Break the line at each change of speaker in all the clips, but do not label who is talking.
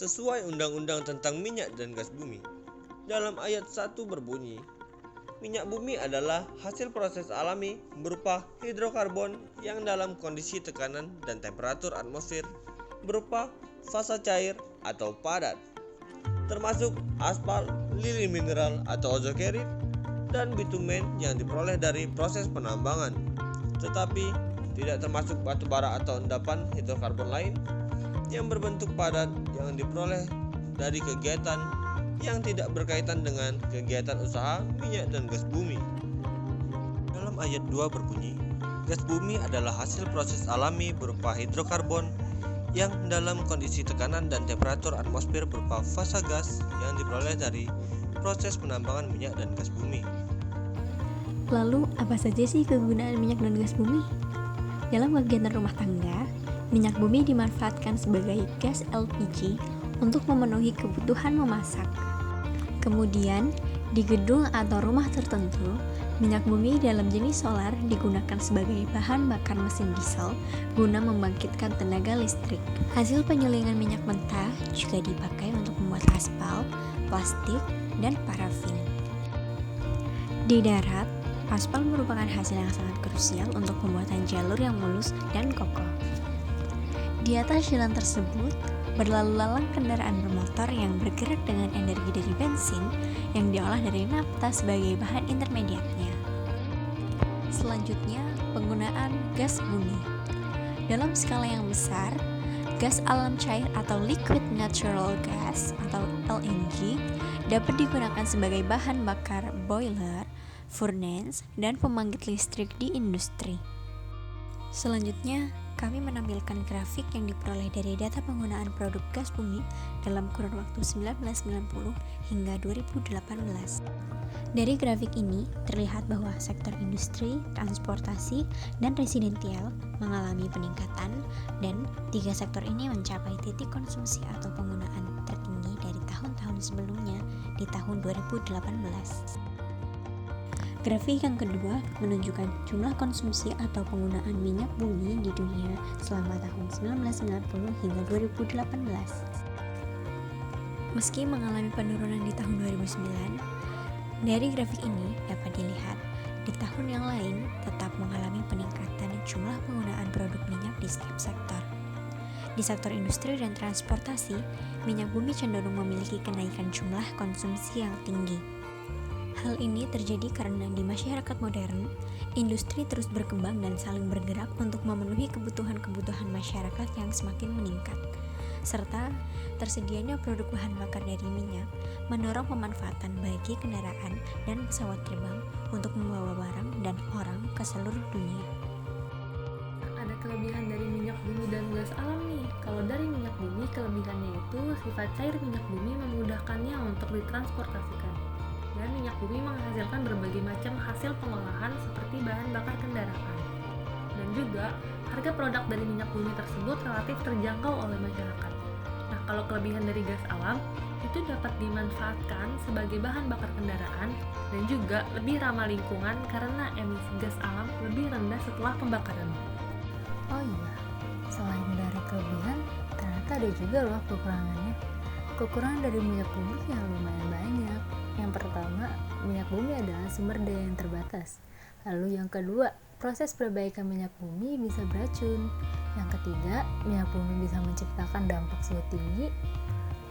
sesuai Undang-Undang tentang Minyak dan Gas Bumi. Dalam ayat 1 berbunyi, minyak bumi adalah hasil proses alami berupa hidrokarbon yang dalam kondisi tekanan dan temperatur atmosfer berupa fasa cair atau padat, termasuk aspal, lili mineral atau ozokeric, dan bitumen yang diperoleh dari proses penambangan, tetapi tidak termasuk batu bara atau endapan hidrokarbon lain yang berbentuk padat yang diperoleh dari kegiatan yang tidak berkaitan dengan kegiatan usaha minyak dan gas bumi. Dalam ayat 2 berbunyi, gas bumi adalah hasil proses alami berupa hidrokarbon yang dalam kondisi tekanan dan temperatur atmosfer berupa fasa gas yang diperoleh dari proses penambangan minyak dan gas bumi.
Lalu, apa saja sih kegunaan minyak dan gas bumi? Dalam kegiatan rumah tangga, minyak bumi dimanfaatkan sebagai gas LPG untuk memenuhi kebutuhan memasak. Kemudian, di gedung atau rumah tertentu, minyak bumi dalam jenis solar digunakan sebagai bahan bakar mesin diesel guna membangkitkan tenaga listrik. Hasil penyulingan minyak mentah juga dipakai untuk membuat aspal, plastik, dan parafin. Di darat, aspal merupakan hasil yang sangat krusial untuk pembuatan jalur yang mulus dan kokoh. Di atas jalan tersebut, berlalu lalang kendaraan bermotor yang bergerak dengan energi dari bensin yang diolah dari nafta sebagai bahan intermediatnya. Selanjutnya, penggunaan gas bumi. Dalam skala yang besar, gas alam cair atau liquid natural gas atau LNG dapat digunakan sebagai bahan bakar boiler, furnace, dan pembangkit listrik di industri. Selanjutnya, kami menampilkan grafik yang diperoleh dari data penggunaan produk gas bumi dalam kurun waktu 1990 hingga 2018. Dari grafik ini, terlihat bahwa sektor industri, transportasi, dan residensial mengalami peningkatan dan tiga sektor ini mencapai titik konsumsi atau penggunaan tertinggi dari tahun-tahun sebelumnya di tahun 2018. Grafik yang kedua menunjukkan jumlah konsumsi atau penggunaan minyak bumi di dunia selama tahun 1990 hingga 2018. Meski mengalami penurunan di tahun 2009, dari grafik ini dapat dilihat di tahun yang lain tetap mengalami peningkatan jumlah penggunaan produk minyak di setiap sektor. Di sektor industri dan transportasi, minyak bumi cenderung memiliki kenaikan jumlah konsumsi yang tinggi. Hal ini terjadi karena di masyarakat modern, industri terus berkembang dan saling bergerak untuk memenuhi kebutuhan-kebutuhan masyarakat yang semakin meningkat, serta tersedianya produk bahan bakar dari minyak mendorong pemanfaatan bagi kendaraan dan pesawat terbang untuk membawa barang dan orang ke seluruh dunia.
Ada kelebihan dari minyak bumi dan gas alam nih. Kalau dari minyak bumi, kelebihannya itu sifat cair minyak bumi memudahkannya untuk ditransportasikan. Dan minyak bumi menghasilkan berbagai macam hasil pengolahan seperti bahan bakar kendaraan. Dan juga, harga produk dari minyak bumi tersebut relatif terjangkau oleh masyarakat. Nah, kalau kelebihan dari gas alam, itu dapat dimanfaatkan sebagai bahan bakar kendaraan dan juga lebih ramah lingkungan karena emisi gas alam lebih rendah setelah pembakaran.
Oh iya, selain dari kelebihan, ternyata ada juga loh kekurangannya. Kekurangan dari minyak bumi yang lumayan banyak. Yang pertama, minyak bumi adalah sumber daya yang terbatas. Lalu yang kedua, proses perbaikan minyak bumi bisa beracun. Yang ketiga, minyak bumi bisa menciptakan dampak suhu tinggi.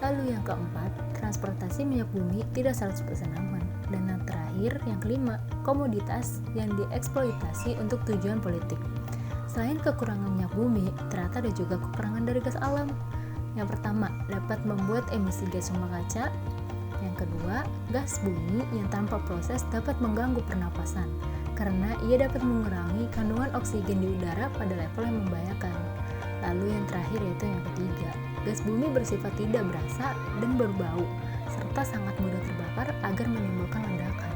Lalu yang keempat, transportasi minyak bumi tidak 100% aman. Dan yang terakhir, yang kelima, komoditas yang dieksploitasi untuk tujuan politik. Selain kekurangan minyak bumi, ternyata ada juga kekurangan dari gas alam. Yang pertama, dapat membuat emisi gas rumah kaca. Yang kedua, gas bumi yang tanpa proses dapat mengganggu pernapasan karena ia dapat mengurangi kandungan oksigen di udara pada level yang membahayakan. Lalu yang terakhir yaitu yang ketiga, gas bumi bersifat tidak berasa dan berbau serta sangat mudah terbakar agar menimbulkan ledakan.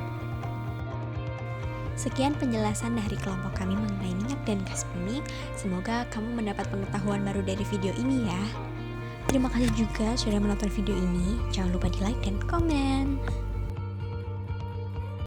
Sekian penjelasan dari kelompok kami mengenai minyak dan gas bumi. Semoga kamu mendapat pengetahuan baru dari video ini ya. Terima kasih juga sudah menonton video ini. Jangan lupa di like dan komen.